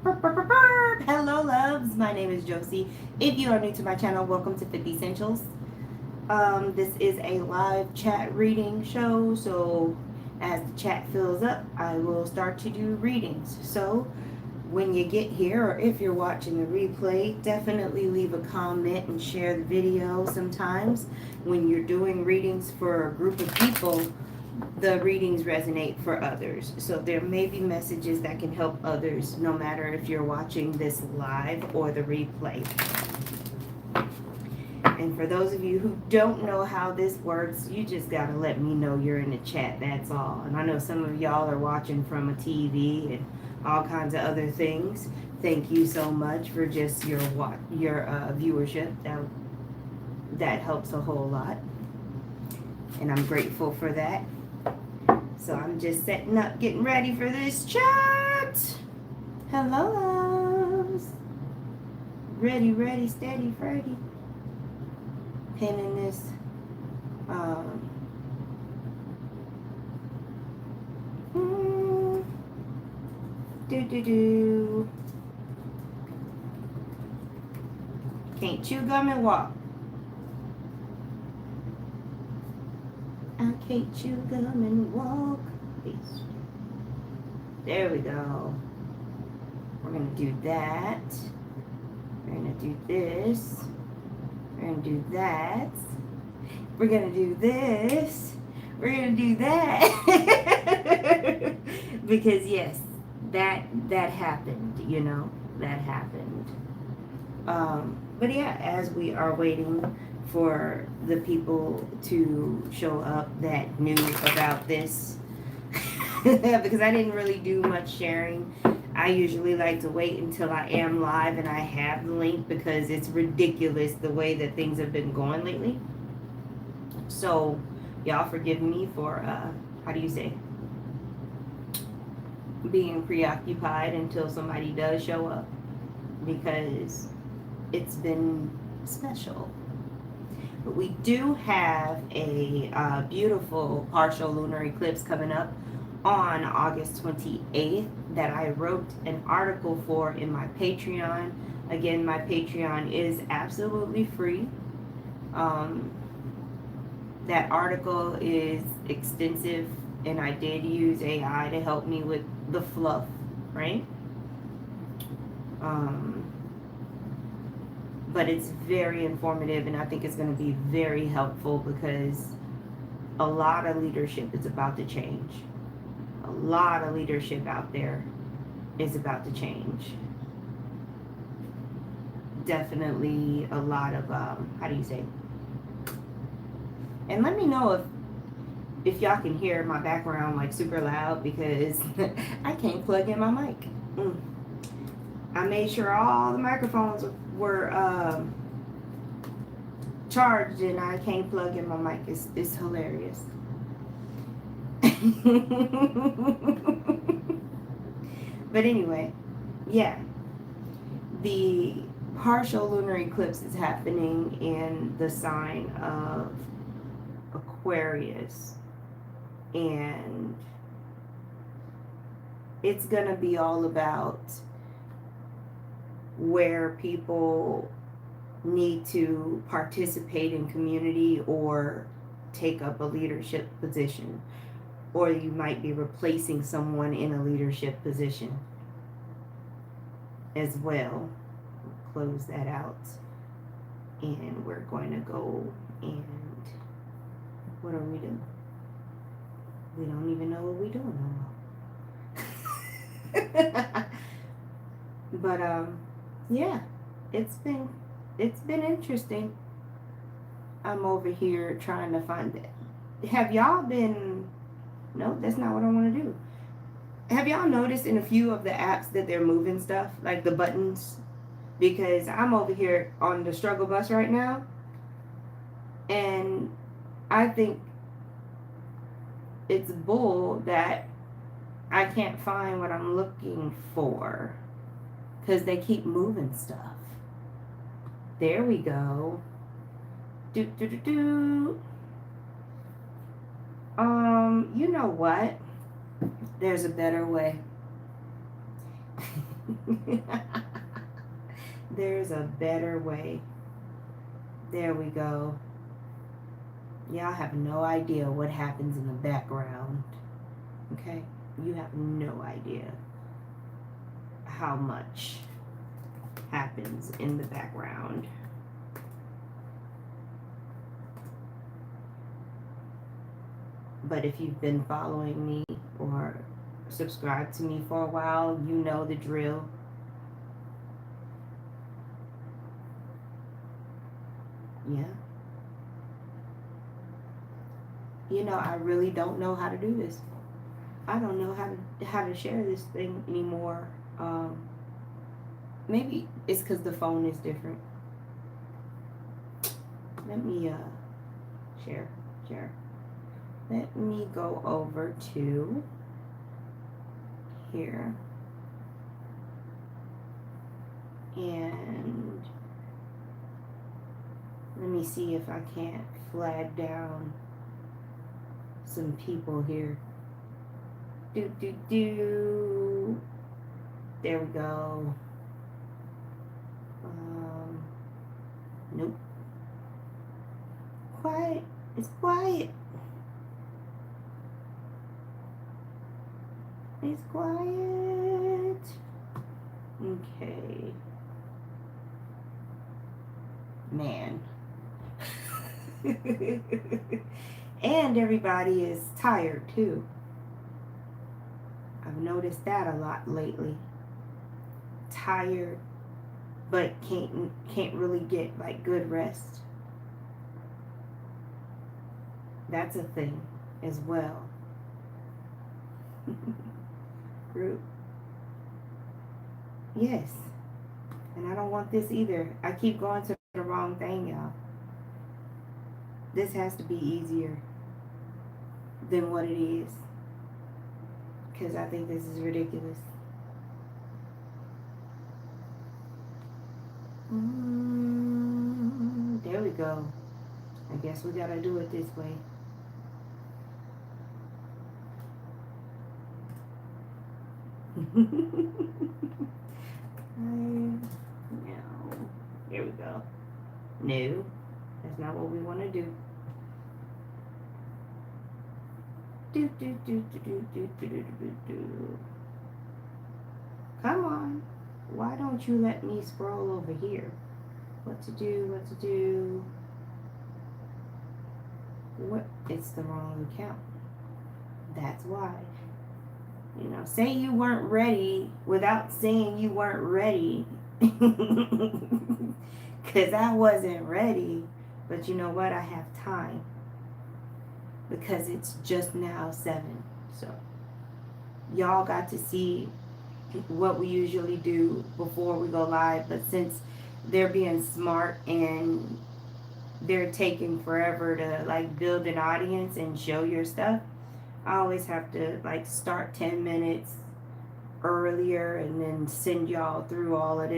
Hello, loves. My name is Josie. If you are new to my channel, welcome to 50 Essentials. This is a live chat reading show, so as the chat fills up, I will start to do readings. So, when you get here, or if you're watching the replay, definitely leave a comment and share the video. Sometimes, when you're doing readings for a group of people, the readings resonate for others. So there may be messages that can help others no matter if you're watching this live or the replay. And for those of you who don't know how this works, you just gotta let me know you're in the chat, that's all. And I know some of y'all are watching from a TV and all kinds of other things. Thank you so much for just your viewership. That helps a whole lot. And I'm grateful for that. So I'm just setting up, getting ready for this chat. Hello, loves. Ready, steady, Freddy. Pinning this. Do. Can't chew gum and walk. I can't chew gum and walk. Peace. There we go. We're going to do that. We're going to do this. We're going to do that. We're going to do this. We're going to do that. Because yes, that happened, you know. That happened. But yeah, as we are waiting for the people to show up that knew about this, because I didn't really do much sharing. I usually like to wait until I am live and I have the link, because it's ridiculous the way that things have been going lately. So y'all forgive me for how do you say, being preoccupied until somebody does show up, because it's been special. But we do have a beautiful partial lunar eclipse coming up on August 28th that I wrote an article for in my Patreon. Again, my Patreon is absolutely free. That article is extensive, and I did use AI to help me with the fluff, right? But it's very informative, and I think it's going to be very helpful, because a lot of leadership is about to change. A lot of leadership out there is about to change. Definitely a lot of, how do you say? And let me know if y'all can hear my background like super loud, because I can't plug in my mic. I made sure all the microphones were charged, and I can't plug in my mic. It's hilarious. But anyway, yeah. The partial lunar eclipse is happening in the sign of Aquarius. And it's going to be all about where people need to participate in community or take up a leadership position, or you might be replacing someone in a leadership position as well. We'll close that out, and we're going to go and what are we doing? We don't even know what we're doing no more. But yeah, it's been interesting. I'm over here trying to find it. Have y'all been? No, that's not what I want to do. Have y'all noticed in a few of the apps that they're moving stuff, like the buttons? Because I'm over here on the struggle bus right now, and I think it's bull that I can't find what I'm looking for, because they keep moving stuff. There we go. You know what? There's a better way. There's a better way. There we go. Y'all have no idea what happens in the background. Okay? You have no idea how much happens in the background. But if you've been following me or subscribed to me for a while, you know the drill. Yeah. You know, I really don't know how to do this. I don't know how to share this thing anymore. Maybe it's because the phone is different. Let me share. Let me go over to here and let me see if I can't flag down some people here. There we go. Nope. Quiet. It's quiet. It's quiet. Okay. Man. And everybody is tired too. I've noticed that a lot lately. Tired, but can't really get like good rest. That's a thing as well. Group. Yes. And I don't want this either. I keep going to the wrong thing, y'all. This has to be easier than what it is. Because I think this is ridiculous. There we go. I guess we gotta do it this way. No. Here we go. No. That's not what we want to do. Come on. Why don't you let me scroll over here? What to do? What? It's the wrong account. That's why. You know, say you weren't ready without saying you weren't ready. Because I wasn't ready. But you know what? I have time. Because it's just now 7. So, y'all got to see what we usually do before we go live. But since they're being smart and they're taking forever to like build an audience and show your stuff, I always have to like start 10 minutes earlier and then send y'all through all of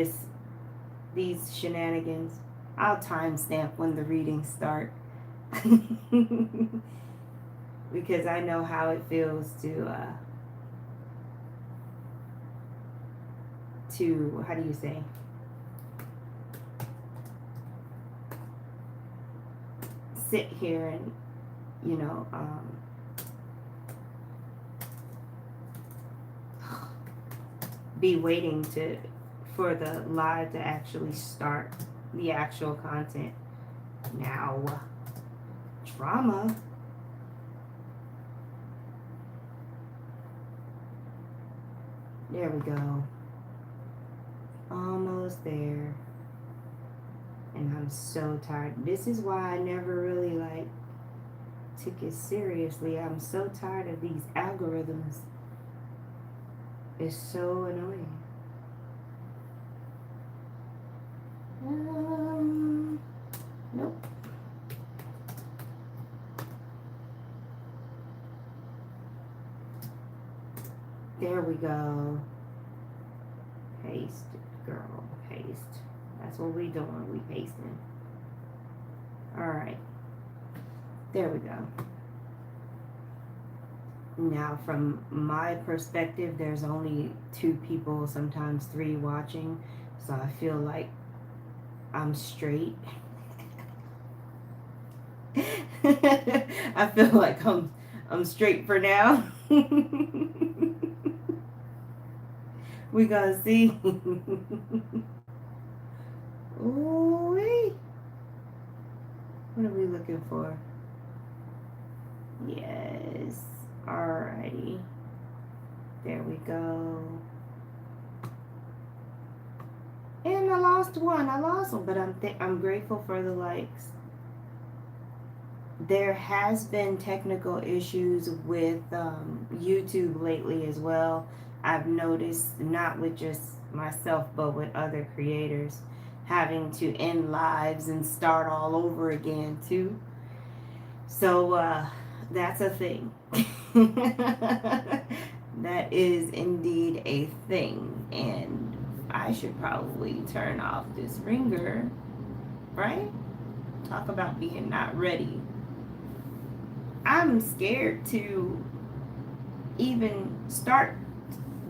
these shenanigans. I'll timestamp when the readings start. Because I know how it feels to how do you say? Sit here and, you know, be waiting for the live to actually start the actual content. Now, drama. There we go. Almost there. And I'm so tired. This is why I never really like took it seriously. I'm so tired of these algorithms. It's so annoying. Nope. There we go. Paste, girl, paste. That's what we doing. We pasting. All right. There we go. Now, from my perspective, there's only 2 people, sometimes 3 watching. So I feel like I'm straight. I feel like I'm straight for now. We gonna see. Ooh, what are we looking for? Yes. Alrighty. There we go. And I lost one. But I'm grateful for the likes. There has been technical issues with YouTube lately as well. I've noticed, not with just myself, but with other creators, having to end lives and start all over again too. So that's a thing. That is indeed a thing, and I should probably turn off this ringer, right? Talk about being not ready. I'm scared to even start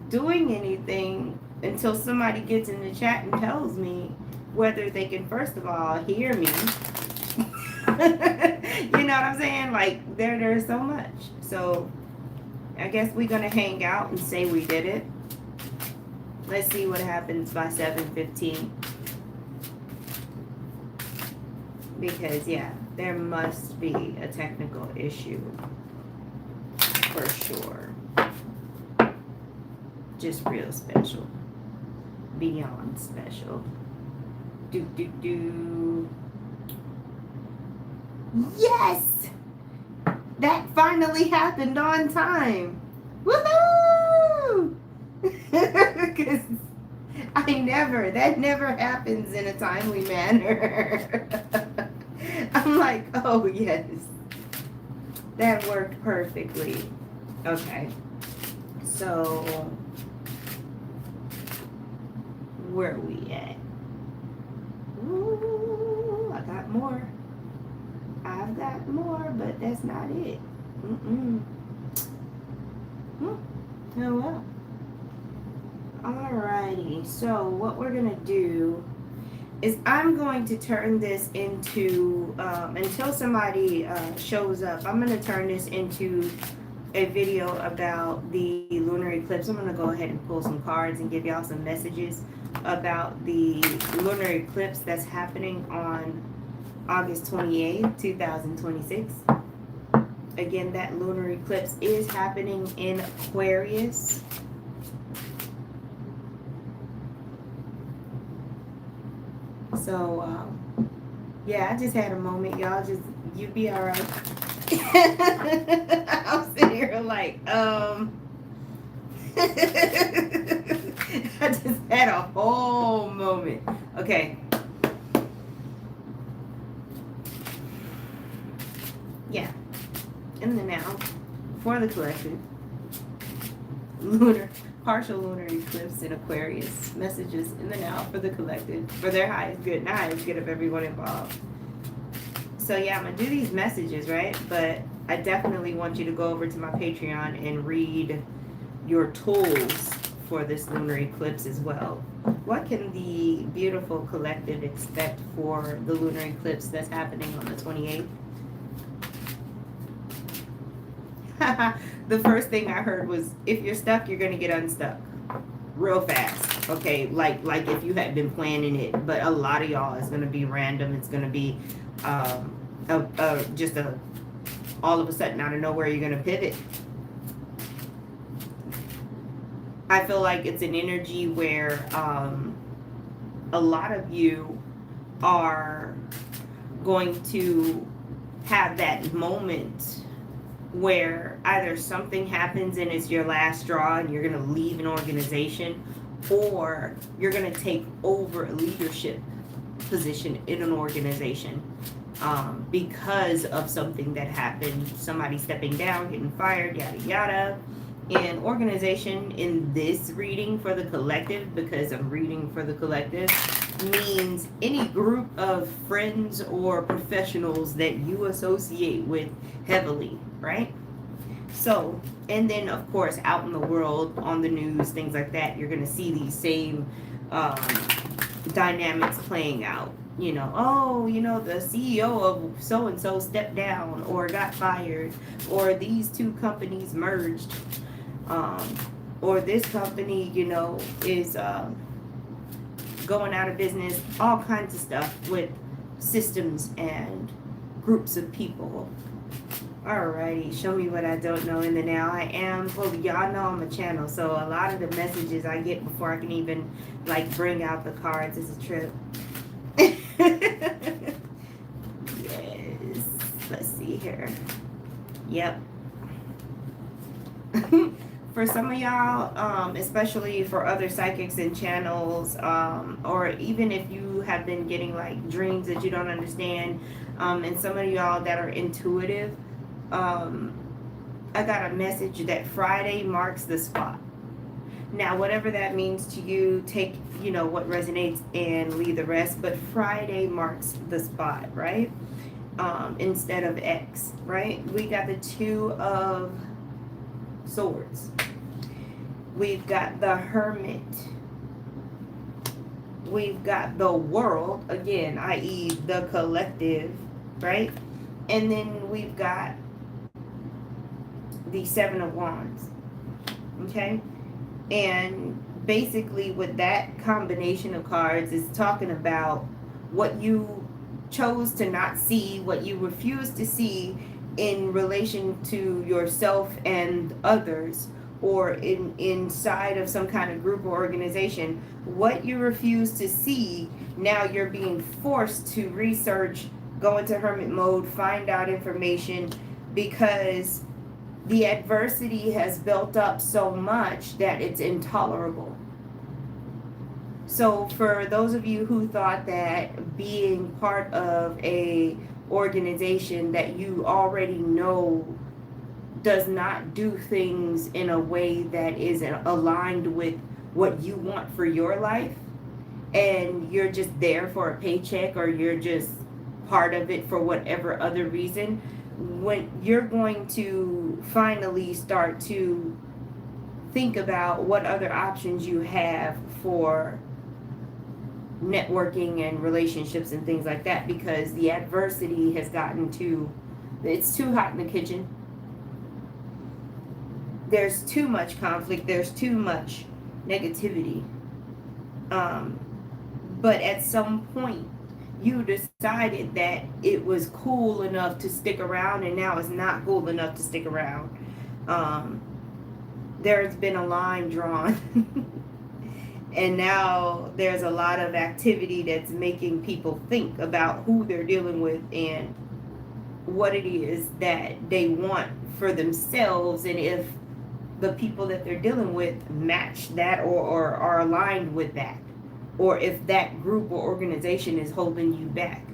doing anything until somebody gets in the chat and tells me whether they can, first of all, hear me. You know what I'm saying? Like, there's so much. So I guess we're gonna hang out and say we did it. Let's see what happens by 7:15. Because yeah, there must be a technical issue for sure. Just real special. Beyond special. Do. Yes! That finally happened on time. Woohoo! Because that never happens in a timely manner. I'm like, oh yes. That worked perfectly. Okay. So, where are we at? Ooh, I got more. I've got more, but that's not it. Oh well. Alrighty, so what we're gonna do is I'm going to turn this into, until somebody shows up, I'm gonna turn this into a video about the lunar eclipse. I'm gonna go ahead and pull some cards and give y'all some messages about the lunar eclipse that's happening on August 28th, 2026. Again, that lunar eclipse is happening in Aquarius. So, yeah, I just had a moment, y'all. You be all right. I'm sitting here like, I just had a whole moment. Okay. Yeah. In the now, for the collective, partial lunar eclipse in Aquarius. Messages in the now for the collective, for their highest good and highest good of everyone involved. So yeah, I'm gonna do these messages, right? But I definitely want you to go over to my Patreon and read your tools for this lunar eclipse as well. What can the beautiful collective expect for the lunar eclipse that's happening on the 28th? The first thing I heard was, if you're stuck, you're gonna get unstuck real fast. Okay, like if you had been planning it, but a lot of y'all, it's gonna be random. It's gonna be just all of a sudden out of nowhere, you're gonna pivot. I feel like it's an energy where a lot of you are going to have that moment where either something happens and it's your last straw and you're going to leave an organization, or you're going to take over a leadership position in an organization because of something that happened, somebody stepping down, getting fired, yada yada. And organization in this reading for the collective, because I'm reading for the collective, means any group of friends or professionals that you associate with heavily, right? So, and then of course, out in the world, on the news, things like that, you're gonna see these same um, dynamics playing out. Oh, the CEO of so and so stepped down or got fired, or these two companies merged, um, or this company, is going out of business. All kinds of stuff with systems and groups of people. Alrighty, show me what I don't know in the now. I am, well, y'all know I'm a channel, so a lot of the messages I get before I can even bring out the cards is a trip. Yes, let's see here. Yep. For some of y'all, especially for other psychics and channels, or even if you have been getting dreams that you don't understand, and some of y'all that are intuitive, I got a message that Friday marks the spot. Now, whatever that means to you, take, what resonates and leave the rest. But Friday marks the spot, right? Instead of X, right? We got the Two of Swords. We've got the Hermit. We've got the World, again, i.e. the collective, right? And then we've got the Seven of Wands, okay? And basically with that combination of cards is talking about what you chose to not see, what you refuse to see in relation to yourself and others, or inside of some kind of group or organization. What you refuse to see, now you're being forced to research, go into hermit mode, find out information, because the adversity has built up so much that it's intolerable. So for those of you who thought that being part of a organization that you already know does not do things in a way that is aligned with what you want for your life, and you're just there for a paycheck, or you're just part of it for whatever other reason, when you're going to finally start to think about what other options you have for networking and relationships and things like that, because the adversity has gotten it's too hot in the kitchen. There's too much conflict, there's too much negativity. But at some point you decided that it was cool enough to stick around, and now it's not cool enough to stick around. There's been a line drawn and now there's a lot of activity that's making people think about who they're dealing with and what it is that they want for themselves, and if the people that they're dealing with match that, or are aligned with that, or if that group or organization is holding you back.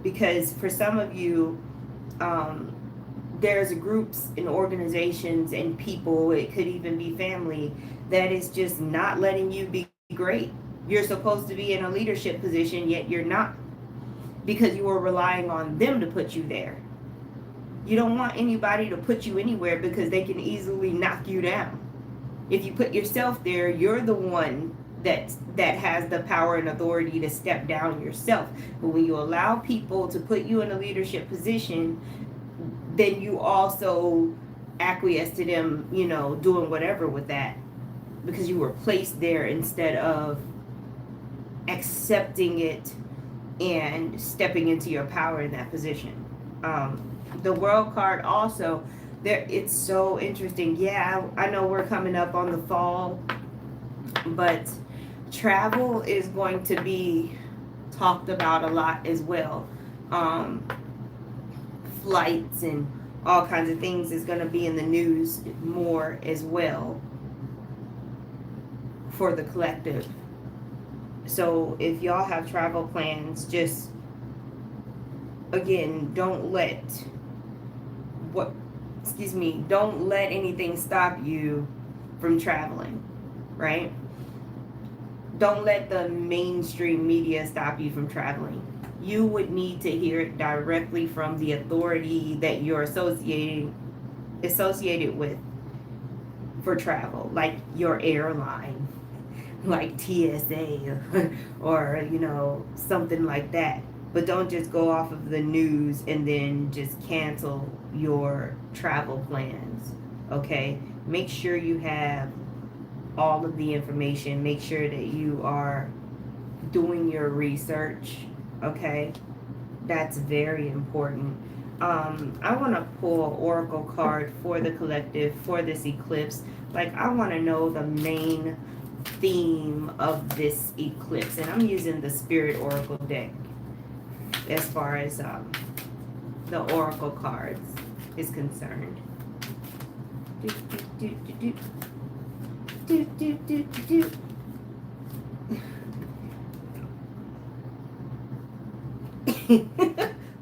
Because for some of you, there's groups and organizations and people, it could even be family, that is just not letting you be great. You're supposed to be in a leadership position, yet you're not, because you are relying on them to put you there. You don't want anybody to put you anywhere, because they can easily knock you down. If you put yourself there, you're the one that has the power and authority to step down yourself. But when you allow people to put you in a leadership position, then you also acquiesce to them, doing whatever with that, because you were placed there instead of accepting it and stepping into your power in that position. The World card also, it's so interesting. Yeah, I know we're coming up on the fall, but travel is going to be talked about a lot as well. Flights and all kinds of things is going to be in the news more as well for the collective. So if y'all have travel plans, just again, don't let anything stop you from traveling, right? Don't let the mainstream media stop you from traveling. You would need to hear it directly from the authority that you're associating associated with for travel, like your airline, like TSA or something like that. But don't just go off of the news and then just cancel your travel plans. Okay? Make sure you have all of the information. Make sure that you are doing your research. Okay? That's very important. I want to pull an oracle card for the collective for this eclipse. Like, I want to know the main theme of this eclipse, and I'm using the Spirit Oracle deck as far as the oracle cards is concerned.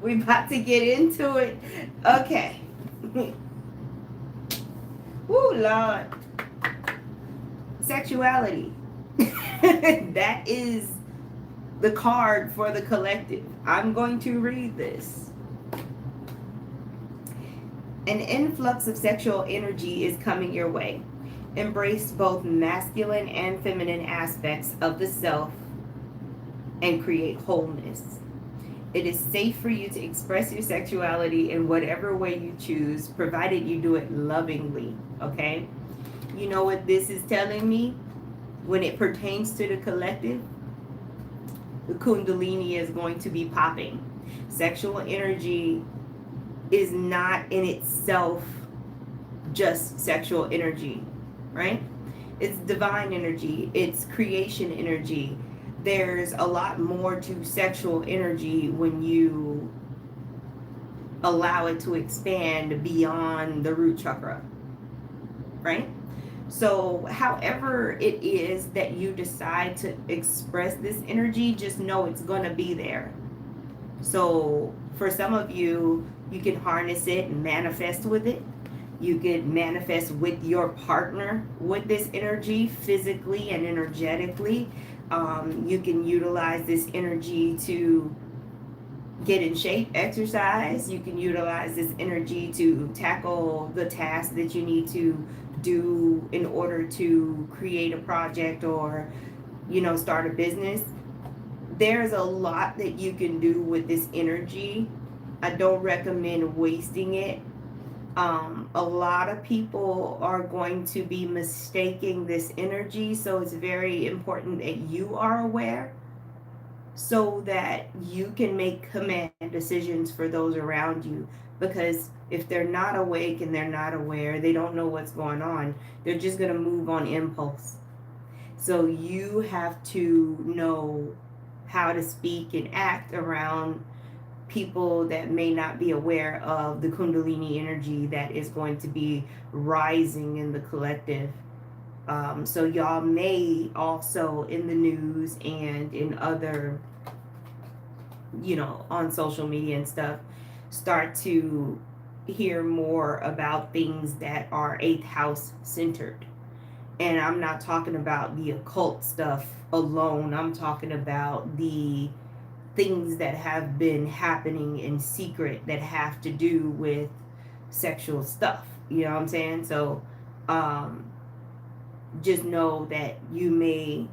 We about to get into it. Okay. Woo, Lord. Sexuality. That is the card for the collective. I'm going to read this. An influx of sexual energy is coming your way. Embrace both masculine and feminine aspects of the self and create wholeness. It is safe for you to express your sexuality in whatever way you choose, provided you do it lovingly, okay? You know what this is telling me? When it pertains to the collective, the Kundalini is going to be popping. Sexual energy is not in itself just sexual energy, right? It's divine energy, it's creation energy. There's a lot more to sexual energy when you allow it to expand beyond the root chakra, right? So however it is that you decide to express this energy, just know it's going to be there. So for some of you, you can harness it and manifest with it. You could manifest with your partner with this energy, physically and energetically. You can utilize this energy to get in shape, exercise. You can utilize this energy to tackle the tasks that you need to do in order to create a project or, start a business. There's a lot that you can do with this energy. I don't recommend wasting it. A lot of people are going to be mistaking this energy, so it's very important that you are aware so that you can make command decisions for those around you. Because if they're not awake and they're not aware, they don't know what's going on, they're just going to move on impulse. So you have to know how to speak and act around people that may not be aware of the Kundalini energy that is going to be rising in the collective. So y'all may also in the news and in other, on social media and stuff, start to hear more about things that are 8th house centered. And I'm not talking about the occult stuff alone. I'm talking about the things that have been happening in secret that have to do with sexual stuff. You know what I'm saying? So just know that you may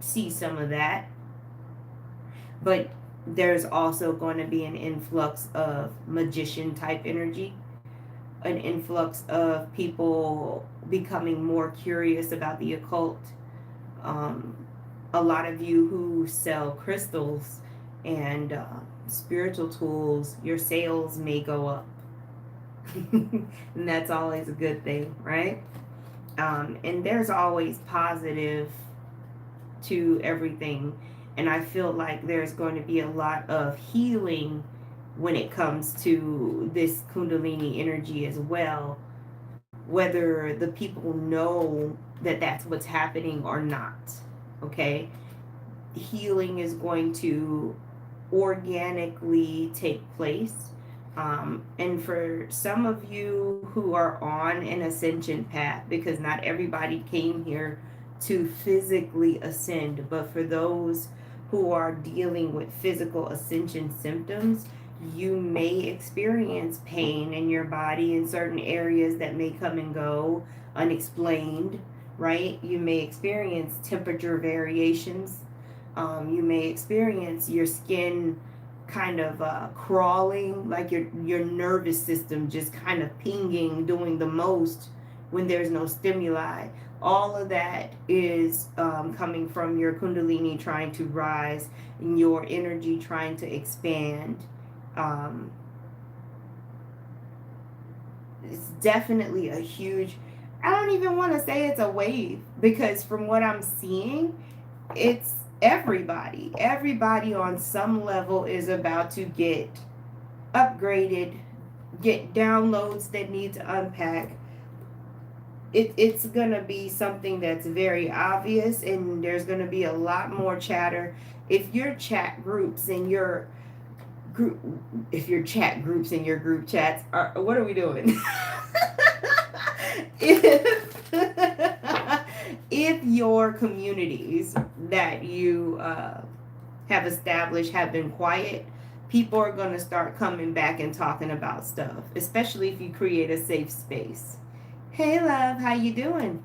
see some of that. But there's also going to be an influx of magician type energy, an influx of people becoming more curious about the occult. A lot of you who sell crystals and spiritual tools, your sales may go up. And that's always a good thing, right? And there's always positive to everything. And I feel like there's going to be a lot of healing when it comes to this Kundalini energy as well, whether the people know that that's what's happening or not. Okay? Healing is going to organically take place. And for some of you who are on an ascension path, because not everybody came here to physically ascend, but for those who are dealing with physical ascension symptoms, You may experience pain in your body in certain areas that may come and go unexplained, right? You may experience temperature variations. You may experience your skin kind of crawling, like your nervous system just kind of pinging, doing the most when there's no stimuli. All of that is coming from your kundalini trying to rise and your energy trying to expand. um, it's definitely a huge, I don't even want to say it's a wave, because from what I'm seeing, it's everybody on some level is about to get upgraded, get downloads that need to unpack. It's gonna be something that's very obvious, and there's gonna be a lot more chatter. If your chat groups and your group if your chat groups and your group chats are, what are we doing? if if your communities that you have established have been quiet, people are going to start coming back and talking about stuff, especially if you create a safe space. Hey love, how you doing?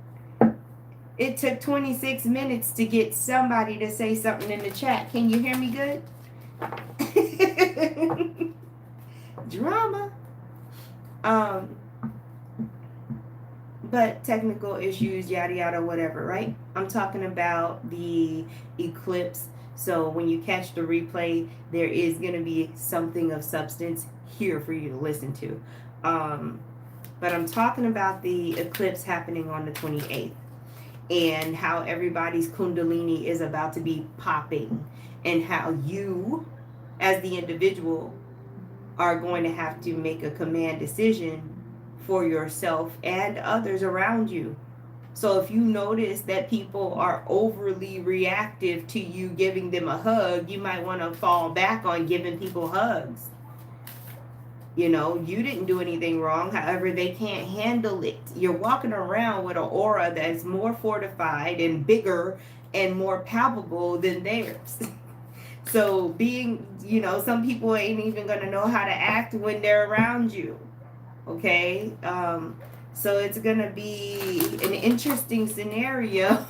It took 26 minutes to get somebody to say something in the chat. Can you hear me good? Drama. But technical issues, yada yada, whatever, right? I'm talking about the eclipse. So when you catch the replay, there is going to be something of substance here for you to listen to. But I'm talking about the eclipse happening on the 28th, and how everybody's kundalini is about to be popping, and how you, as the individual, are going to have to make a command decision for yourself and others around you. So if you notice that people are overly reactive to you giving them a hug, you might want to fall back on giving people hugs. You know, you didn't do anything wrong. However, they can't handle it. You're walking around with an aura that's more fortified and bigger and more palpable than theirs. So some people ain't even going to know how to act when they're around you. Okay? So it's going to be an interesting scenario.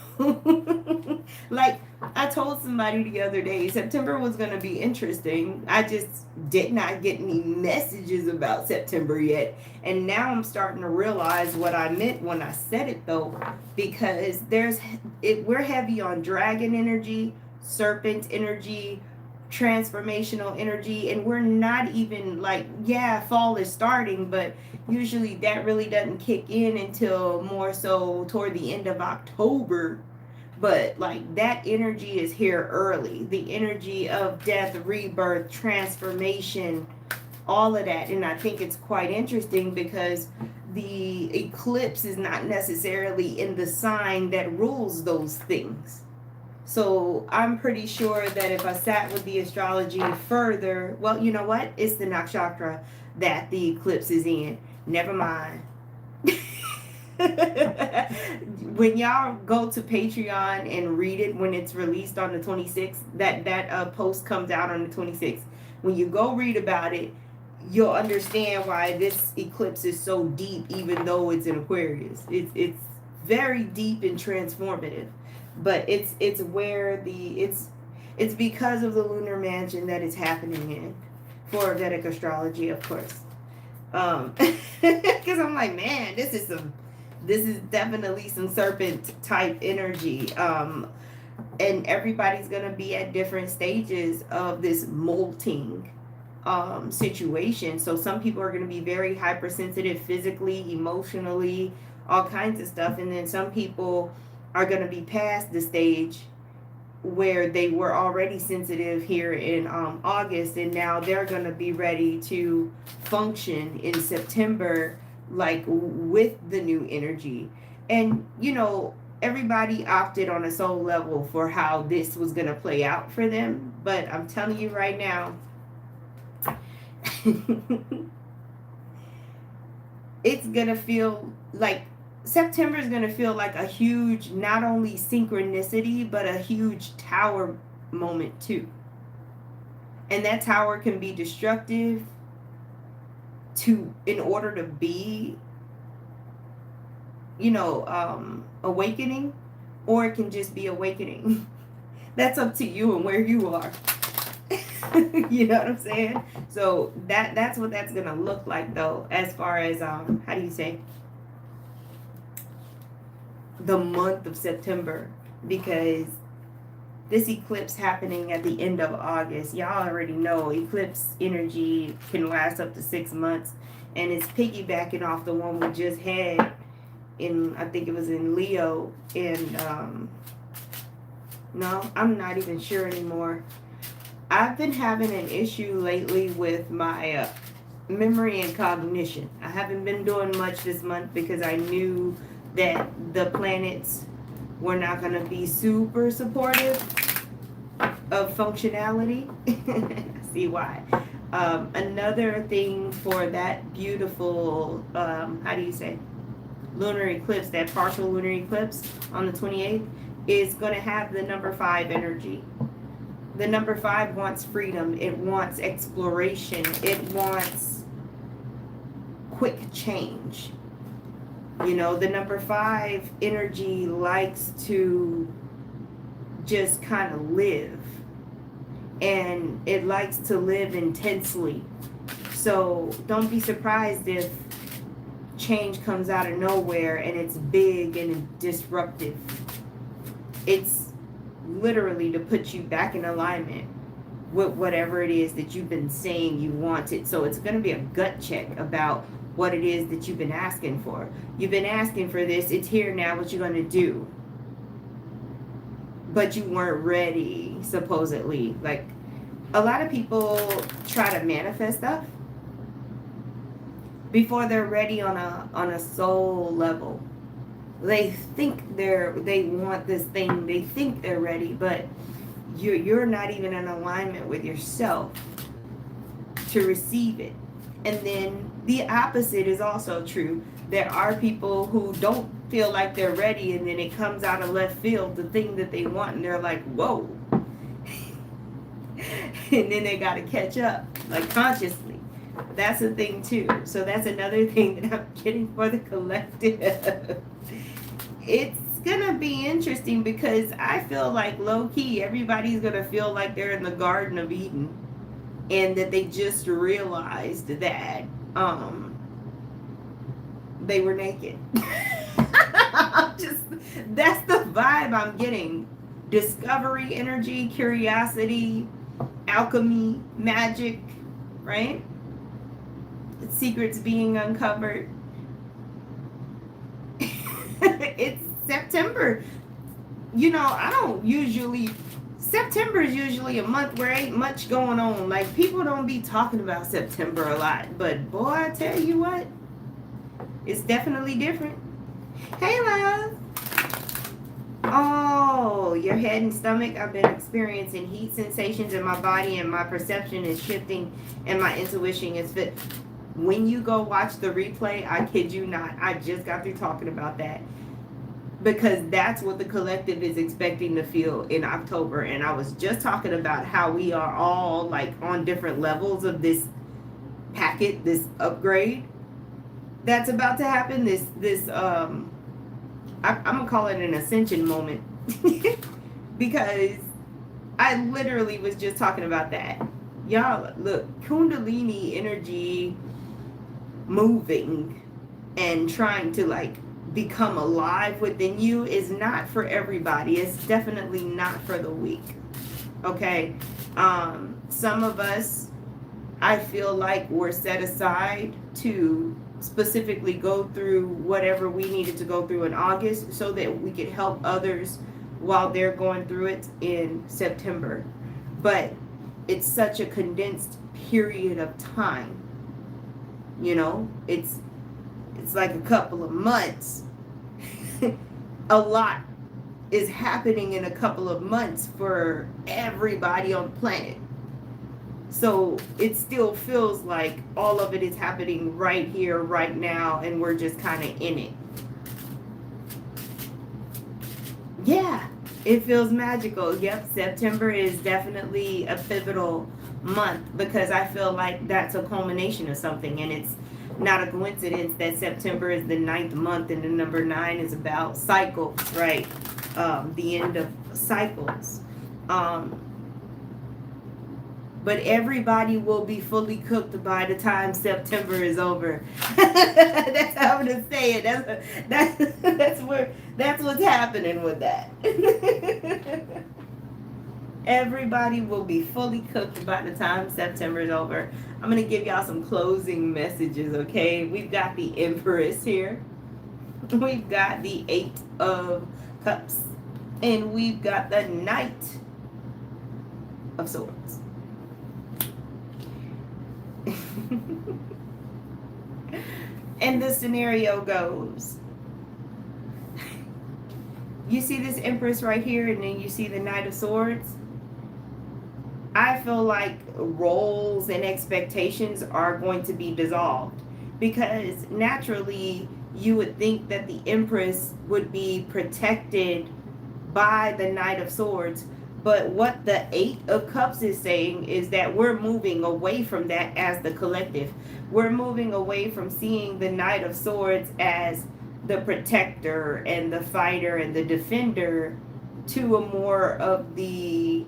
Like I told somebody the other day, September was going to be interesting. I just did not get any messages about September yet. And now I'm starting to realize what I meant when I said it, though, because we're heavy on dragon energy, serpent energy, transformational energy, and we're not even like, fall is starting, but usually that really doesn't kick in until more so toward the end of October. But like that energy is here early, the energy of death, rebirth, transformation, all of that. And I think it's quite interesting because the eclipse is not necessarily in the sign that rules those things. So I'm pretty sure that if I sat with the astrology further, well, you know what? It's the nakshatra that the eclipse is in. Never mind. When y'all go to Patreon and read it when it's released on the 26th, that post comes out on the 26th. When you go read about it, you'll understand why this eclipse is so deep, even though it's in Aquarius. It's very deep and transformative. But it's because of the lunar mansion that it's happening in, for Vedic astrology, of course. Because I'm like, man, this is definitely some serpent type energy. And everybody's gonna be at different stages of this molting situation. So some people are gonna be very hypersensitive physically, emotionally, all kinds of stuff, and then some people are going to be past the stage where they were already sensitive here in August, and now they're going to be ready to function in September, like with the new energy. And everybody opted on a soul level for how this was going to play out for them, but I'm telling you right now, it's going to feel like September is going to feel like a huge, not only synchronicity, but a huge tower moment too. And that tower can be destructive in order to be, awakening, or it can just be awakening. That's up to you and where you are. You know what I'm saying? So that's what that's gonna look like, though, as far as how do you say, the month of September, because this eclipse happening at the end of August, y'all already know eclipse energy can last up to 6 months, and it's piggybacking off the one we just had in, I think it was in Leo, and no, I'm not even sure anymore. I've been having an issue lately with my memory and cognition. I haven't been doing much this month because I knew that the planets were not going to be super supportive of functionality. I see why. Another thing for that beautiful, how do you say, lunar eclipse, that partial lunar eclipse on the 28th, is going to have the number 5 energy. The number 5 wants freedom. It wants exploration. It wants quick change. You know, the number 5 energy likes to just kind of live. And it likes to live intensely. So don't be surprised if change comes out of nowhere and it's big and disruptive. It's literally to put you back in alignment with whatever it is that you've been saying you wanted. So it's going to be a gut check about what it is that you've been asking for. You've been asking for this. It's here now. What you going to do? But you weren't ready, supposedly. Like, a lot of people try to manifest stuff before they're ready on a soul level. They think they want this thing. They think they're ready, but you're not even in alignment with yourself to receive it. And then the opposite is also true. There are people who don't feel like they're ready, and then it comes out of left field, the thing that they want, and they're like, whoa. And then they got to catch up, like consciously. That's a thing too. So that's another thing that I'm getting for the collective. It's gonna be interesting because I feel like low-key everybody's gonna feel like they're in the Garden of Eden, and that they just realized that they were naked. That's the vibe I'm getting. Discovery energy, curiosity, alchemy, magic, right? Secrets being uncovered. It's September. You know, September is usually a month where ain't much going on. Like, people don't be talking about September a lot. But boy, I tell you what, it's definitely different. Hey, love. Oh, your head and stomach. I've been experiencing heat sensations in my body, and my perception is shifting, and my intuition is fit. When you go watch the replay, I kid you not, I just got through talking about that. Because that's what the collective is expecting to feel in October. And I was just talking about how we are all like on different levels of this packet, this upgrade that's about to happen. I'm gonna call it an ascension moment. Because I literally was just talking about that. Y'all, look, Kundalini energy moving and trying to like become alive within you is not for everybody. It's definitely not for the weak. Okay? Some of us, I feel like, were set aside to specifically go through whatever we needed to go through in August so that we could help others while they're going through it in September. But it's such a condensed period of time. You know, it's like a couple of months. A lot is happening in a couple of months for everybody on the planet. So it still feels like all of it is happening right here, right now, and we're just kind of in it. Yeah, It feels magical. Yep, September is definitely a pivotal month because I feel like that's a culmination of something, and it's not a coincidence that September is the ninth month, and the number 9 is about cycles, right? The end of cycles. Um, but everybody will be fully cooked by the time September is over. That's how I'm gonna say it. That's what's happening with that. Everybody will be fully cooked by the time September is over. I'm gonna give y'all some closing messages, okay? We've got the Empress here. We've got the 8 of Cups. And we've got the Knight of Swords. And the scenario goes, you see this Empress right here, and then you see the Knight of Swords. I feel like roles and expectations are going to be dissolved, because naturally you would think that the Empress would be protected by the Knight of Swords. But what the 8 of Cups is saying is that we're moving away from that as the collective. We're moving away from seeing the Knight of Swords as the protector and the fighter and the defender to a more of the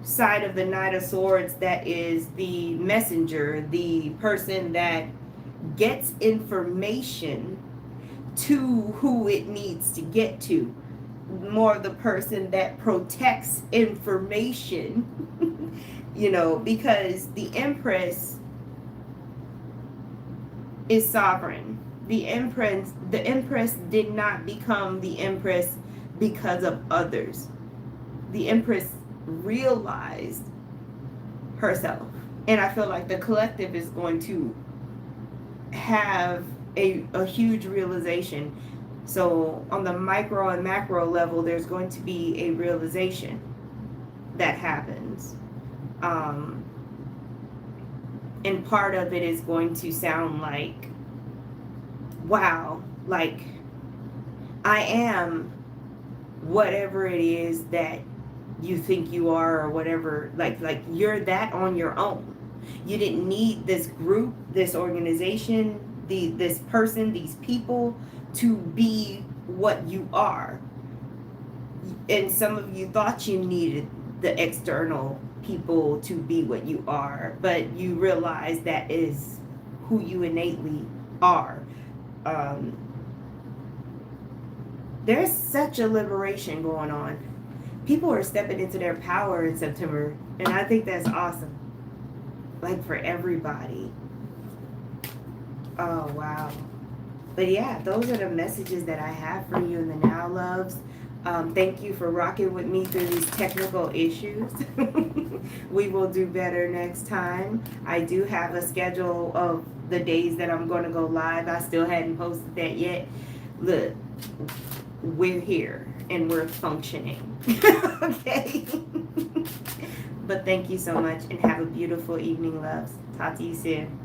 side of the Knight of Swords that is the messenger, the person that gets information to who it needs to get to. More of the person that protects information, because the Empress is sovereign. The Empress did not become the Empress because of others. The Empress realized herself. And I feel like the collective is going to have a huge realization. So on the micro and macro level, there's going to be a realization that happens. And part of it is going to sound like, wow, like I am whatever it is that you think you are, or whatever, like you're that on your own. You didn't need this group, this organization, this person, these people to be what you are. And some of you thought you needed the external people to be what you are, but you realize that is who you innately are. There's such a liberation going on. People are stepping into their power in September, and I think that's awesome. Like, for everybody. Oh, wow. But yeah, those are the messages that I have for you in the now, loves. Thank you for rocking with me through these technical issues. We will do better next time. I do have a schedule of the days that I'm going to go live. I still hadn't posted that yet. Look, we're here and we're functioning. Okay? But thank you so much, and have a beautiful evening, loves. Talk to you soon.